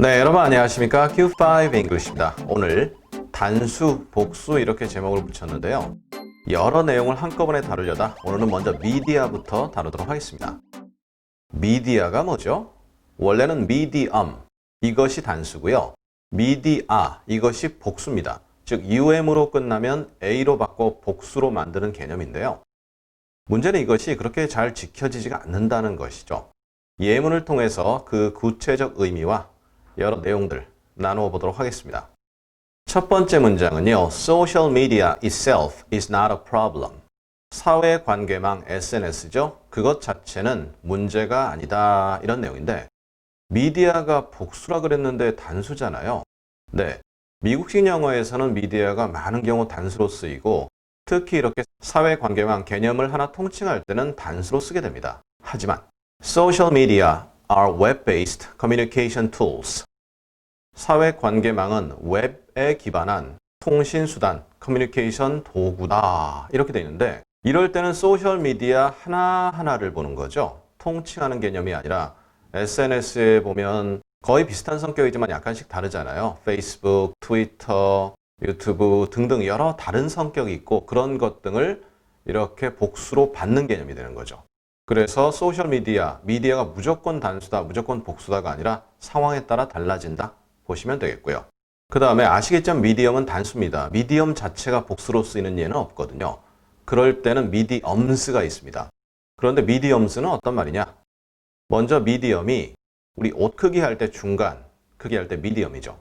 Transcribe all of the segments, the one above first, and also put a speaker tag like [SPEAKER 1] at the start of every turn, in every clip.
[SPEAKER 1] 네, 여러분 안녕하십니까? Q5 English입니다. 오늘 단수, 복수 이렇게 제목을 붙였는데요. 여러 내용을 한꺼번에 다루려다 오늘은 먼저 미디어부터 다루도록 하겠습니다. 미디어가 뭐죠? 원래는 medium, 이것이 단수고요. media, 이것이 복수입니다. 즉 um으로 끝나면 a로 바꿔 복수로 만드는 개념인데요. 문제는 이것이 그렇게 잘 지켜지지가 않는다는 것이죠. 예문을 통해서 그 구체적 의미와 여러 내용들 나누어 보도록 하겠습니다. 첫 번째 문장은요. Social media itself is not a problem. 사회 관계망 SNS죠. 그것 자체는 문제가 아니다. 이런 내용인데 미디어가 복수라 그랬는데 단수잖아요. 네, 미국식 영어에서는 미디어가 많은 경우 단수로 쓰이고 특히 이렇게 사회 관계망 개념을 하나 통칭할 때는 단수로 쓰게 됩니다. 하지만 Social media are web-based communication tools. 사회관계망은 웹에 기반한 통신수단, 커뮤니케이션 도구다. 이렇게 되어 있는데 이럴 때는 소셜미디어 하나하나를 보는 거죠. 통칭하는 개념이 아니라 SNS에 보면 거의 비슷한 성격이지만 약간씩 다르잖아요. 페이스북, 트위터, 유튜브 등등 여러 다른 성격이 있고 그런 것 등을 이렇게 복수로 받는 개념이 되는 거죠. 그래서 소셜미디어, 미디어가 무조건 단수다, 무조건 복수다가 아니라 상황에 따라 달라진다 보시면 되겠고요. 그 다음에 아시겠지만 미디엄은 단수입니다. 미디엄 자체가 복수로 쓰이는 예는 없거든요. 그럴 때는 미디엄스가 있습니다. 그런데 미디엄스는 어떤 말이냐? 먼저 미디엄이 우리 옷 크기 할 때 중간, 크기 할 때 미디엄이죠.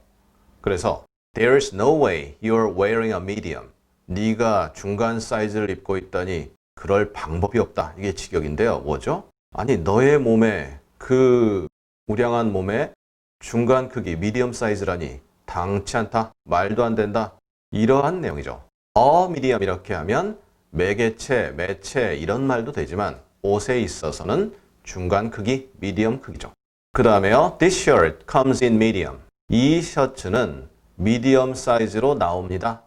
[SPEAKER 1] 그래서 There's no way you're wearing a medium. 네가 중간 사이즈를 입고 있다니 그럴 방법이 없다. 이게 직역인데요. 뭐죠? 아니 너의 몸에 그 우량한 몸에 중간 크기 미디엄 사이즈라니 당치 않다. 말도 안 된다. 이러한 내용이죠. medium 이렇게 하면 매개체, 매체 이런 말도 되지만 옷에 있어서는 중간 크기, 미디엄 크기죠. 그 다음에요. This shirt comes in medium. 이 셔츠는 미디엄 사이즈로 나옵니다.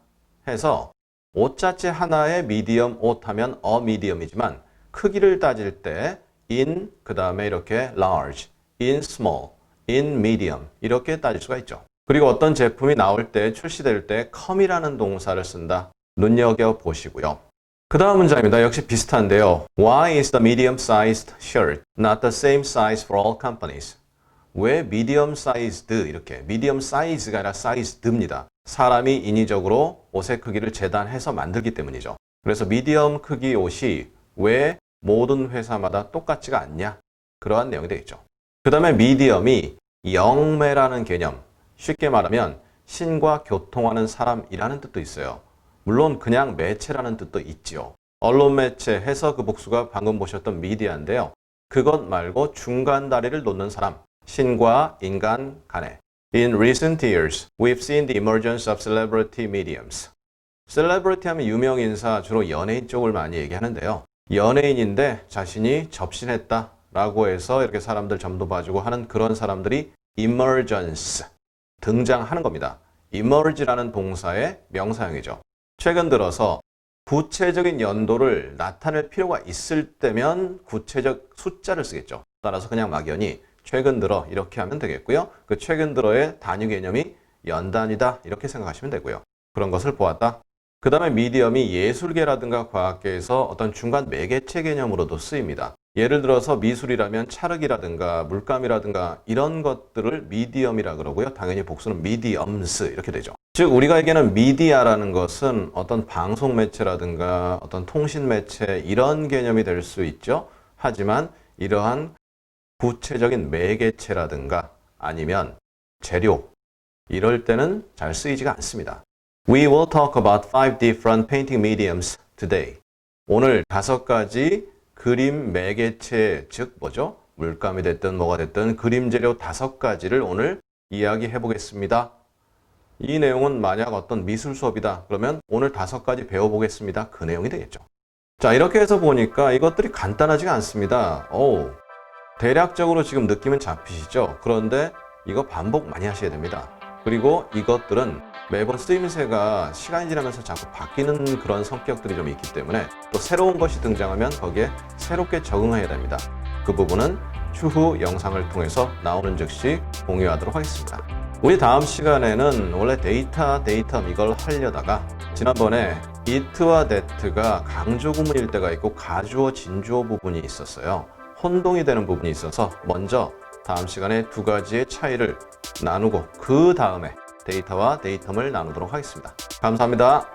[SPEAKER 1] 해서 옷 자체 하나의 미디엄 옷 하면 medium이지만 크기를 따질 때 in 그 다음에 이렇게 large, in small, in medium 이렇게 따질 수가 있죠. 그리고 어떤 제품이 나올 때 출시될 때 come이라는 동사를 쓴다. 눈여겨보시고요. 그 다음 문장입니다. 역시 비슷한데요. Why is the medium-sized shirt not the same size for all companies? 왜 medium-sized 이렇게 medium size가 아니라 sized입니다. 사람이 인위적으로 옷의 크기를 재단해서 만들기 때문이죠. 그래서 미디엄 크기 옷이 왜 모든 회사마다 똑같지가 않냐? 그러한 내용이 되겠죠. 그 다음에 미디엄이 영매라는 개념, 쉽게 말하면 신과 교통하는 사람이라는 뜻도 있어요. 물론 그냥 매체라는 뜻도 있지요. 언론 매체 해서 그 복수가 방금 보셨던 미디어인데요. 그것 말고 중간 다리를 놓는 사람, 신과 인간 간에. In recent years, we've seen the emergence of celebrity mediums. 셀레브리티 하면 유명 인사, 주로 연예인 쪽을 많이 얘기하는데요. 연예인인데 자신이 접신했다 라고 해서 이렇게 사람들 점도 봐주고 하는 그런 사람들이 emergence, 등장하는 겁니다. emerge라는 동사의 명사형이죠. 최근 들어서 구체적인 연도를 나타낼 필요가 있을 때면 구체적 숫자를 쓰겠죠. 따라서 그냥 막연히 최근 들어 이렇게 하면 되겠고요. 그 최근 들어의 단위 개념이 연단위다 이렇게 생각하시면 되고요. 그런 것을 보았다. 그 다음에 미디엄이 예술계라든가 과학계에서 어떤 중간 매개체 개념으로도 쓰입니다. 예를 들어서 미술이라면 찰흙이라든가 물감이라든가 이런 것들을 미디엄이라 그러고요. 당연히 복수는 미디엄스 이렇게 되죠. 즉 우리가 얘기하는 미디어라는 것은 어떤 방송 매체라든가 어떤 통신 매체 이런 개념이 될 수 있죠. 하지만 이러한 구체적인 매개체라든가 아니면 재료 이럴 때는 잘 쓰이지가 않습니다. We will talk about 5 different painting mediums today. 오늘 5가지 그림 매개체, 즉 뭐죠? 물감이 됐든 뭐가 됐든 그림 재료 5가지를 오늘 이야기해 보겠습니다. 이 내용은 만약 어떤 미술 수업이다 그러면 오늘 5가지 배워보겠습니다. 그 내용이 되겠죠. 자, 이렇게 해서 보니까 이것들이 간단하지가 않습니다. 대략적으로 지금 느낌은 잡히시죠? 그런데 이거 반복 많이 하셔야 됩니다. 그리고 이것들은 매번 쓰임새가 시간이 지나면서 자꾸 바뀌는 그런 성격들이 좀 있기 때문에 또 새로운 것이 등장하면 거기에 새롭게 적응해야 됩니다. 그 부분은 추후 영상을 통해서 나오는 즉시 공유하도록 하겠습니다. 우리 다음 시간에는 원래 데이터 이걸 하려다가 지난번에 it와 that가 강조 구문일 때가 있고 가주어 진주어 부분이 있었어요. 혼동이 되는 부분이 있어서 먼저 다음 시간에 두 가지의 차이를 나누고 그 다음에 데이터와 데이텀을 나누도록 하겠습니다. 감사합니다.